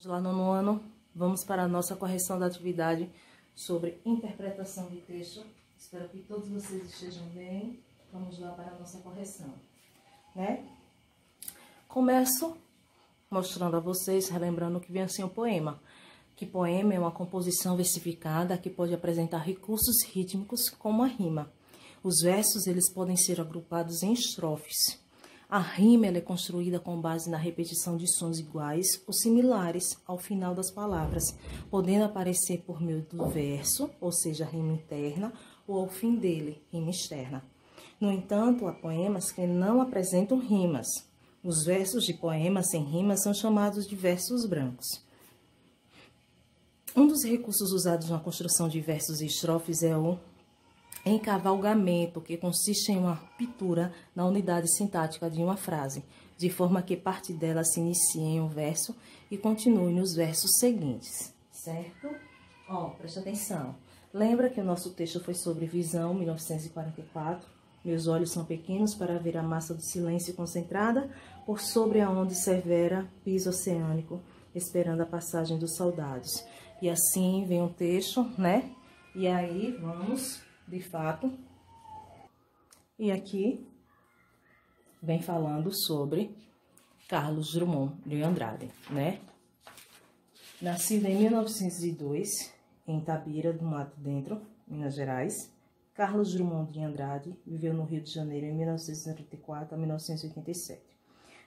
Lá no nono ano, vamos para a nossa correção da atividade sobre interpretação de texto. Espero que todos vocês estejam bem. Vamos lá para a nossa correção, né? Começo mostrando a vocês, relembrando que vem assim o poema. Que poema é uma composição versificada que pode apresentar recursos rítmicos como a rima. Os versos, eles podem ser agrupados em estrofes. A rima ela é construída com base na repetição de sons iguais ou similares ao final das palavras, podendo aparecer por meio do verso, ou seja, rima interna, ou ao fim dele, rima externa. No entanto, há poemas que não apresentam rimas. Os versos de poemas sem rimas são chamados de versos brancos. Um dos recursos usados na construção de versos e estrofes é o encavalgamento, que consiste em uma ruptura na unidade sintática de uma frase, de forma que parte dela se inicie em um verso e continue nos versos seguintes, certo? Preste atenção. Lembra que o nosso texto foi sobre Visão, 1944? Meus olhos são pequenos para ver a massa do silêncio concentrada por sobre a onde severa piso oceânico, esperando a passagem dos soldados. E assim vem o texto, né? E aí vamos... de fato, e aqui vem falando sobre Carlos Drummond de Andrade, né? Nascido em 1902, em Itabira do Mato Dentro, Minas Gerais, Carlos Drummond de Andrade viveu no Rio de Janeiro em 1994 a 1987.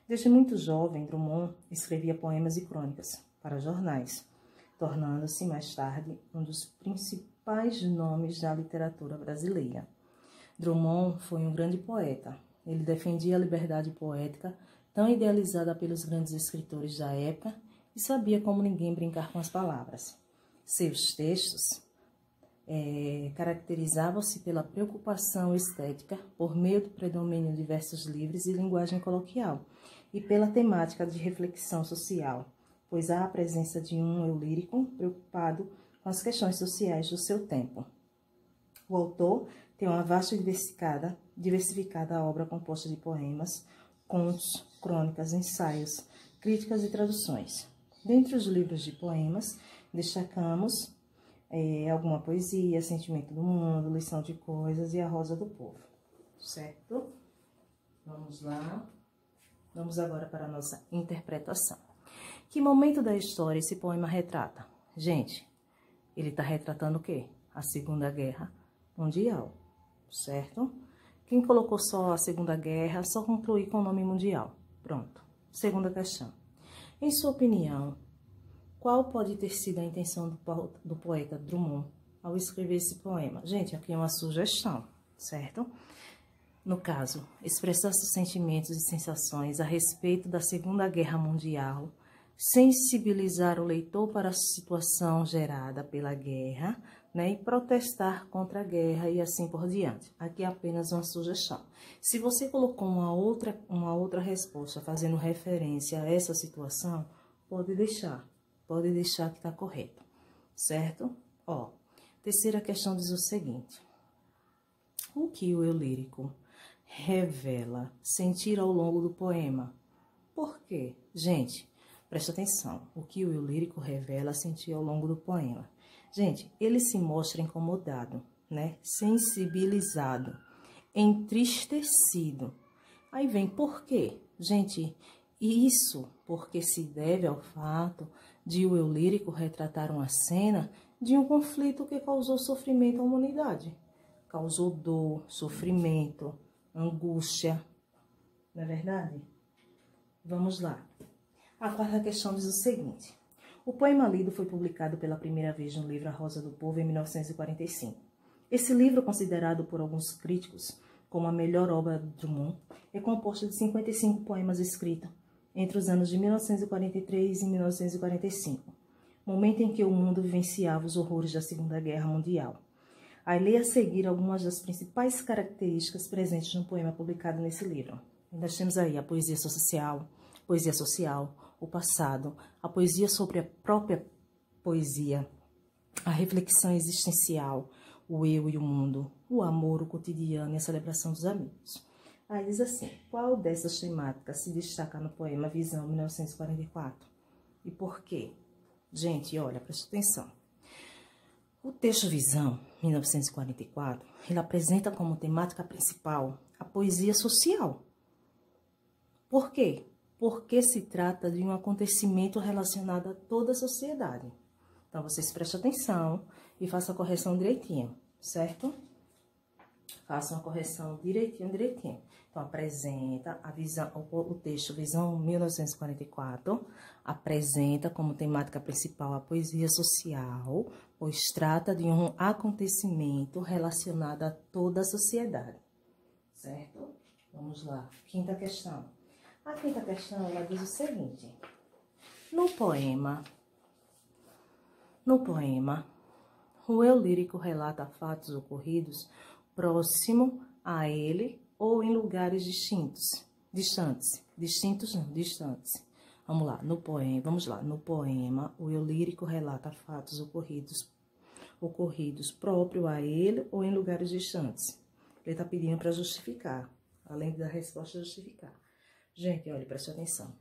Desde muito jovem, Drummond escrevia poemas e crônicas para jornais, tornando-se mais tarde um dos principais nomes da literatura brasileira. Drummond foi um grande poeta. Ele defendia a liberdade poética, tão idealizada pelos grandes escritores da época, e sabia como ninguém brincar com as palavras. Seus textos caracterizavam-se pela preocupação estética, por meio do predomínio de versos livres e linguagem coloquial, e pela temática de reflexão social, pois há a presença de um eu lírico preocupado com as questões sociais do seu tempo. O autor tem uma vasta e diversificada obra composta de poemas, contos, crônicas, ensaios, críticas e traduções. Dentre os livros de poemas, destacamos alguma poesia, Sentimento do Mundo, Lição de Coisas e A Rosa do Povo, certo? Vamos lá. Vamos agora para a nossa interpretação. Que momento da história esse poema retrata? Gente, ele está retratando o quê? A Segunda Guerra Mundial, certo? Quem colocou só a Segunda Guerra, só concluir com o nome mundial. Pronto. Segunda questão. Em sua opinião, qual pode ter sido a intenção do poeta Drummond ao escrever esse poema? Gente, aqui é uma sugestão, certo? No caso, expressar seus sentimentos e sensações a respeito da Segunda Guerra Mundial, sensibilizar o leitor para a situação gerada pela guerra, né, e protestar contra a guerra e assim por diante. Aqui é apenas uma sugestão. Se você colocou uma outra resposta fazendo referência a essa situação, pode deixar que está correto, certo? Terceira questão diz o seguinte: o que o eu lírico revela sentir ao longo do poema? Por quê? Gente, presta atenção, o que o eu lírico revela sentir ao longo do poema. Gente, ele se mostra incomodado, né? Sensibilizado, entristecido. Aí vem por quê? Gente, isso porque se deve ao fato de o eu lírico retratar uma cena de um conflito que causou sofrimento à humanidade. Causou dor, sofrimento, angústia. Não é verdade? Vamos lá. A quarta questão diz o seguinte: o poema lido foi publicado pela primeira vez no livro A Rosa do Povo em 1945. Esse livro, considerado por alguns críticos como a melhor obra de Drummond, é composto de 55 poemas escritos entre os anos de 1943 e 1945, momento em que o mundo vivenciava os horrores da Segunda Guerra Mundial. Aí leia a seguir algumas das principais características presentes no poema publicado nesse livro. Nós temos aí a poesia social, o passado, a poesia sobre a própria poesia, a reflexão existencial, o eu e o mundo, o amor, o cotidiano e a celebração dos amigos. Aí diz assim: qual dessas temáticas se destaca no poema Visão, 1944? E por quê? Gente, olha, presta atenção. O texto Visão, 1944, ele apresenta como temática principal a poesia social. Por quê? Porque se trata de um acontecimento relacionado a toda a sociedade. Então, vocês prestem atenção e façam a correção direitinho, certo? Façam a correção direitinho. Então, apresenta a visão, o texto Visão 1944, apresenta como temática principal a poesia social, pois trata de um acontecimento relacionado a toda a sociedade, certo? Vamos lá, quinta questão. A quinta questão, ela diz o seguinte: no poema, o eu lírico relata fatos ocorridos próximo a ele ou em lugares distantes. Vamos lá, no poema, o eu lírico relata fatos ocorridos próprio a ele ou em lugares distantes. Ele está pedindo para justificar, além da resposta justificar. Gente, olha, preste atenção.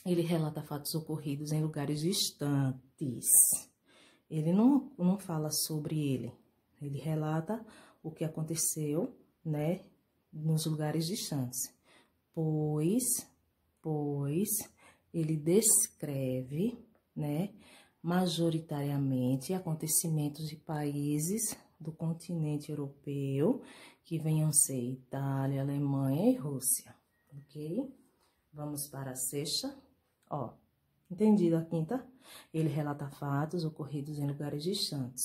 Ele relata fatos ocorridos em lugares distantes. Ele não fala sobre ele. Ele relata o que aconteceu, né, nos lugares distantes. Pois ele descreve, né, majoritariamente acontecimentos de países do continente europeu, que venham ser Itália, Alemanha e Rússia, ok? Vamos para a sexta. Ó, entendido a quinta? Ele relata fatos ocorridos em lugares distantes,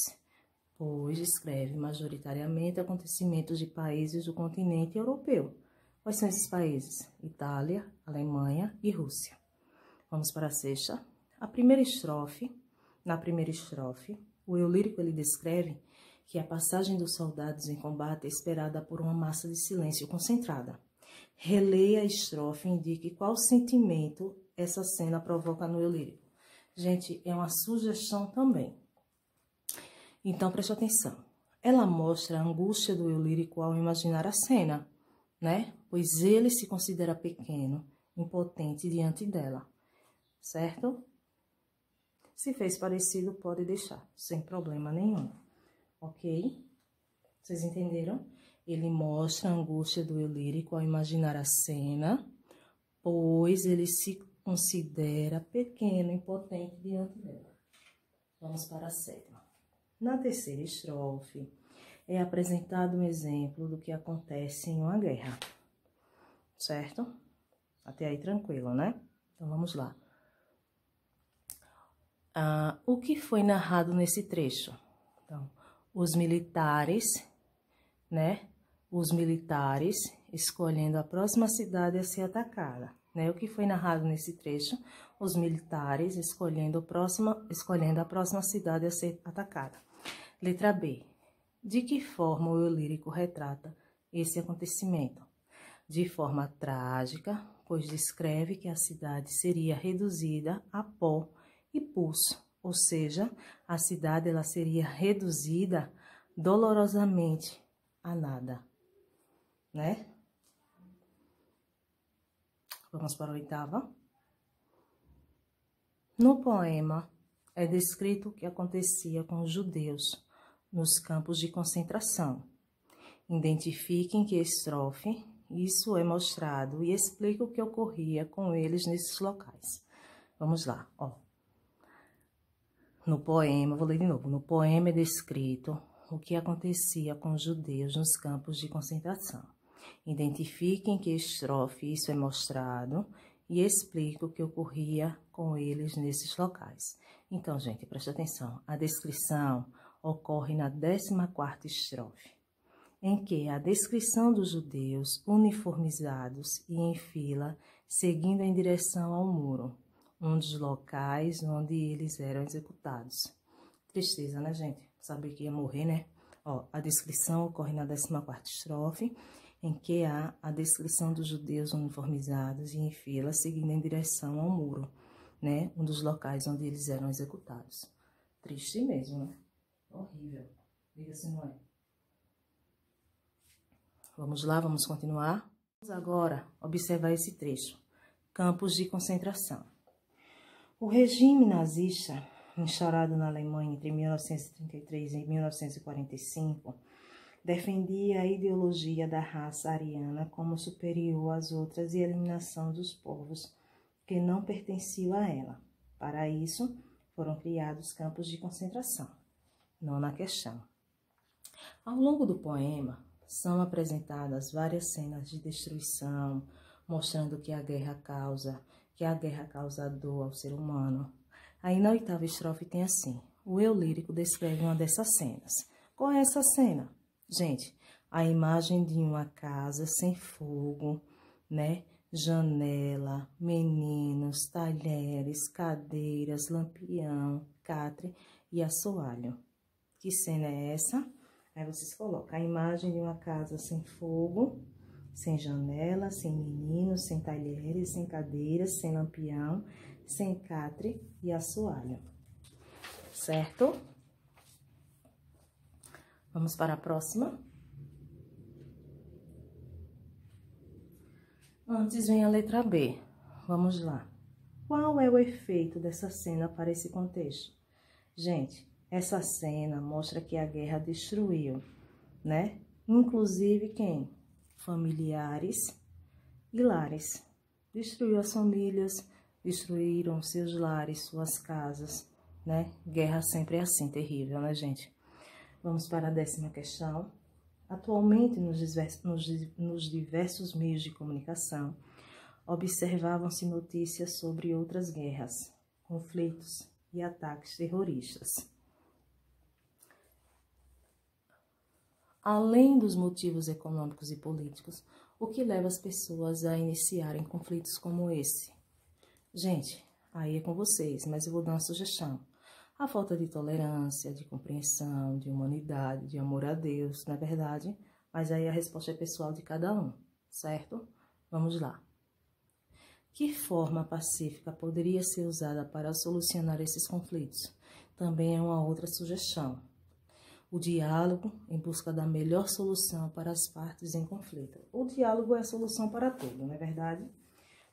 pois descreve majoritariamente acontecimentos de países do continente europeu. Quais são esses países? Itália, Alemanha e Rússia. Vamos para a sexta. Na primeira estrofe, o eu lírico ele descreve que a passagem dos soldados em combate é esperada por uma massa de silêncio concentrada. Releia a estrofe e indique qual sentimento essa cena provoca no eu lírico. Gente, é uma sugestão também. Então, preste atenção. Ela mostra a angústia do eu lírico ao imaginar a cena, né? Pois ele se considera pequeno, impotente diante dela, certo? Se fez parecido, pode deixar, sem problema nenhum, ok? Vocês entenderam? Ele mostra a angústia do eu lírico ao imaginar a cena, pois ele se considera pequeno, impotente diante dela. Vamos para a sétima. Na terceira estrofe, é apresentado um exemplo do que acontece em uma guerra, certo? Até aí tranquilo, né? Então, vamos lá. O que foi narrado nesse trecho? Então, os militares, né? Os militares escolhendo a próxima cidade a ser atacada, né? O que foi narrado nesse trecho? Os militares escolhendo a próxima cidade a ser atacada. Letra B. De que forma o eu lírico retrata esse acontecimento? De forma trágica, pois descreve que a cidade seria reduzida a pó e pulso, ou seja, a cidade ela seria reduzida dolorosamente a nada, né? Vamos para a oitava. No poema é descrito o que acontecia com os judeus nos campos de concentração. Identifique em que estrofe isso é mostrado e explique o que ocorria com eles nesses locais. Vamos lá, ó. No poema, vou ler de novo. No poema é descrito o que acontecia com os judeus nos campos de concentração. Identifique em que estrofe isso é mostrado e explique o que ocorria com eles nesses locais. Então, gente, preste atenção. A descrição ocorre na 14ª estrofe, em que a descrição dos judeus uniformizados e em fila, seguindo em direção ao muro, um dos locais onde eles eram executados. Tristeza, né, gente? Saber que ia morrer, né? Ó, a descrição ocorre na 14ª estrofe, em que há a descrição dos judeus uniformizados e em fila, seguindo em direção ao muro, né? Um dos locais onde eles eram executados. Triste mesmo, né? Horrível. Diga se não é. Vamos lá, vamos continuar. Vamos agora observar esse trecho. Campos de concentração. O regime nazista instaurado na Alemanha entre 1933 e 1945, defendia a ideologia da raça ariana como superior às outras e a eliminação dos povos que não pertenciam a ela. Para isso, foram criados campos de concentração. Nona questão. Ao longo do poema, são apresentadas várias cenas de destruição, mostrando que a guerra causa dor ao ser humano. Aí na oitava estrofe tem assim: o eu lírico descreve uma dessas cenas. Qual é essa cena? Gente, a imagem de uma casa sem fogo, né? Janela, meninos, talheres, cadeiras, lampião, catre e assoalho. Que cena é essa? Aí vocês colocam a imagem de uma casa sem fogo, sem janela, sem meninos, sem talheres, sem cadeiras, sem lampião, sem catre e assoalho. Certo? Vamos para a próxima. Antes vem a letra B. Vamos lá. Qual é o efeito dessa cena para esse contexto? Gente, essa cena mostra que a guerra destruiu, né? Inclusive quem? Familiares e lares. Destruiu as famílias, destruíram seus lares, suas casas, né? Guerra sempre é assim, terrível, né, gente? Vamos para a 10ª questão. Atualmente, nos diversos meios de comunicação, observavam-se notícias sobre outras guerras, conflitos e ataques terroristas. Além dos motivos econômicos e políticos, o que leva as pessoas a iniciarem conflitos como esse? Gente, aí é com vocês, mas eu vou dar uma sugestão. A falta de tolerância, de compreensão, de humanidade, de amor a Deus, não é verdade? Mas aí a resposta é pessoal de cada um, certo? Vamos lá. Que forma pacífica poderia ser usada para solucionar esses conflitos? Também é uma outra sugestão. O diálogo em busca da melhor solução para as partes em conflito. O diálogo é a solução para tudo, não é verdade?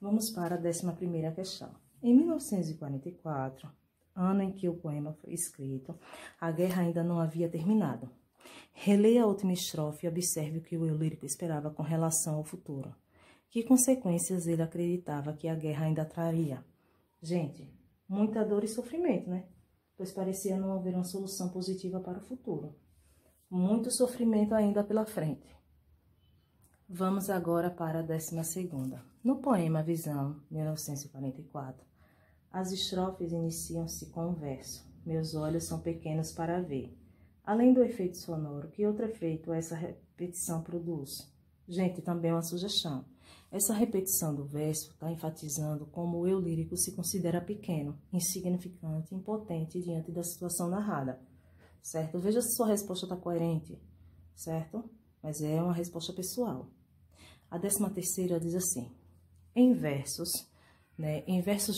Vamos para a 11ª questão. Em 1944, ano em que o poema foi escrito, a guerra ainda não havia terminado. Releia a última estrofe e observe o que o eu lírico esperava com relação ao futuro. Que consequências ele acreditava que a guerra ainda traria? Gente, muita dor e sofrimento, né? Pois parecia não haver uma solução positiva para o futuro. Muito sofrimento ainda pela frente. Vamos agora para a 12ª. No poema Visão, 1944, as estrofes iniciam-se com um verso. Meus olhos são pequenos para ver. Além do efeito sonoro, que outro efeito essa repetição produz? Gente, também é uma sugestão. Essa repetição do verso está enfatizando como o eu lírico se considera pequeno, insignificante, impotente diante da situação narrada, certo? Veja se sua resposta está coerente, certo? Mas é uma resposta pessoal. A 13ª diz assim: em versos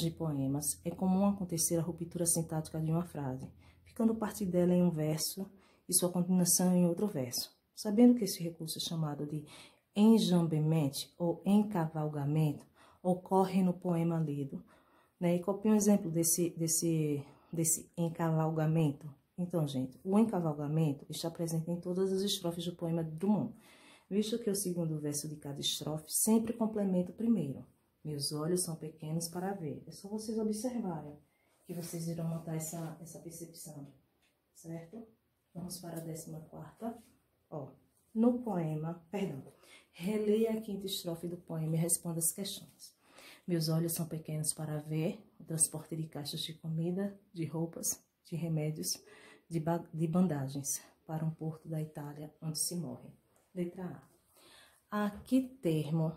de poemas, é comum acontecer a ruptura sintática de uma frase, ficando parte dela em um verso e sua continuação em outro verso. Sabendo que esse recurso é chamado de enjambamento ou encavalgamento, ocorre no poema lido, né? E copie um exemplo desse encavalgamento. Então, gente, o encavalgamento está presente em todas as estrofes do poema de Drummond, visto que o segundo verso de cada estrofe sempre complementa o primeiro. Meus olhos são pequenos para ver. É só vocês observarem que vocês irão notar essa percepção, certo? Vamos para a 14ª. No poema, releia a 5ª estrofe do poema e responda as questões. Meus olhos são pequenos para ver o transporte de caixas de comida, de roupas, de remédios, de bandagens para um porto da Itália onde se morre. Letra A. A que termo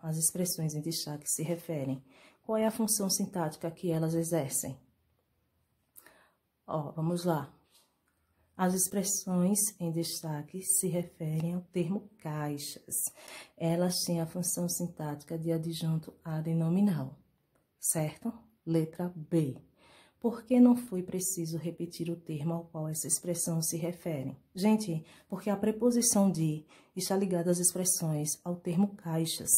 as expressões em destaque se referem? Qual é a função sintática que elas exercem? Vamos lá. As expressões em destaque se referem ao termo caixas. Elas têm a função sintática de adjunto adnominal, certo? Letra B. Por que não foi preciso repetir o termo ao qual essa expressão se refere? Gente, porque a preposição de está ligada às expressões ao termo caixas.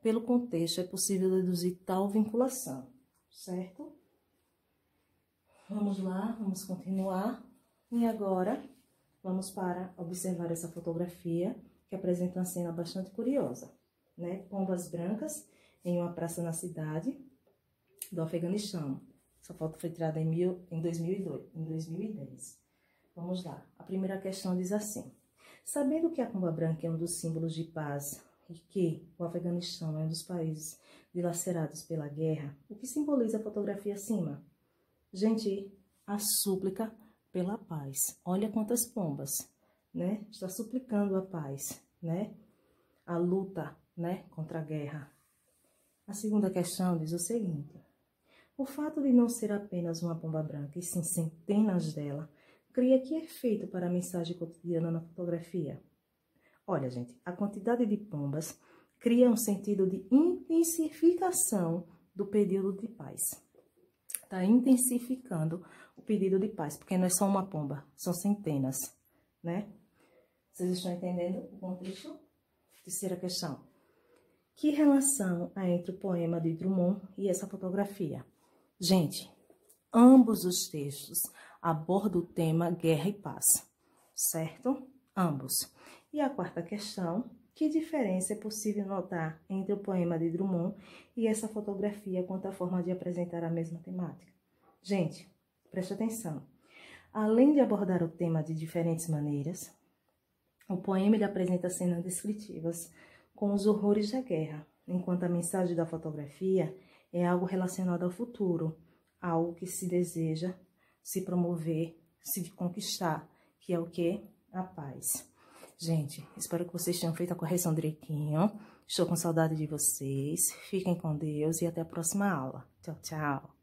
Pelo contexto, é possível deduzir tal vinculação, certo? Vamos lá, vamos continuar. E agora, vamos para observar essa fotografia, que apresenta uma cena bastante curiosa, né? Pombas brancas em uma praça na cidade do Afeganistão. Essa foto foi tirada em 2010. Vamos lá. A primeira questão diz assim: sabendo que a pomba branca é um dos símbolos de paz e que o Afeganistão é um dos países dilacerados pela guerra, o que simboliza a fotografia acima? Gente, a súplica pela paz. Olha quantas pombas, né? Está suplicando a paz, né? A luta, né, contra a guerra. A segunda questão diz o seguinte: o fato de não ser apenas uma pomba branca, e sim centenas dela, cria que efeito para a mensagem cotidiana na fotografia? Olha, gente, a quantidade de pombas cria um sentido de intensificação do pedido de paz. Está intensificando o pedido de paz, porque não é só uma pomba, são centenas, né? Vocês estão entendendo o contexto? Terceira questão: que relação há entre o poema de Drummond e essa fotografia? Gente, ambos os textos abordam o tema guerra e paz, certo? Ambos. E a quarta questão: que diferença é possível notar entre o poema de Drummond e essa fotografia quanto à forma de apresentar a mesma temática? Gente, preste atenção. Além de abordar o tema de diferentes maneiras, o poema ele apresenta cenas descritivas com os horrores da guerra, enquanto a mensagem da fotografia é algo relacionado ao futuro, algo que se deseja se promover, se conquistar, que é o quê? A paz. Gente, espero que vocês tenham feito a correção direitinho. Estou com saudade de vocês. Fiquem com Deus e até a próxima aula. Tchau, tchau.